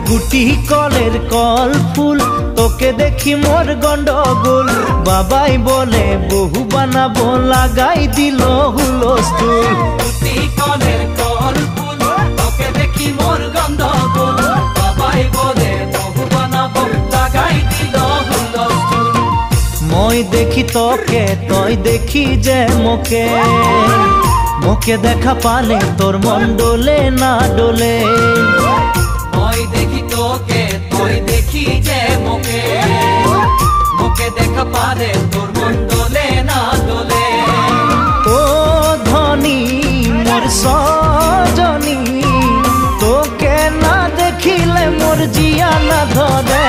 গুটি কলের কল ফুল তোকে দেখি মোর গন্ডগোল বাবাই বলে বহু বানাবো লাগাই দিল হুলস্থুল গুটি কলের কল ফুল তোকে দেখি মোর গন্ডগোল বাবাই বলে বহু বানাবো লাগাই দিল হুলস্থুল মই দেখি তোকে তই দেখি যে মোকে মোকে দেখা পালে তোর মন ডোলে না ডোলে মই দেখি তোকে তুই দেখি যে মোকে মোকে দেখা পারে তোর মন দোলে না দোলে ও ধনী মোর সজনী তোকে না দেখিলে মোর জিয়া না ধরে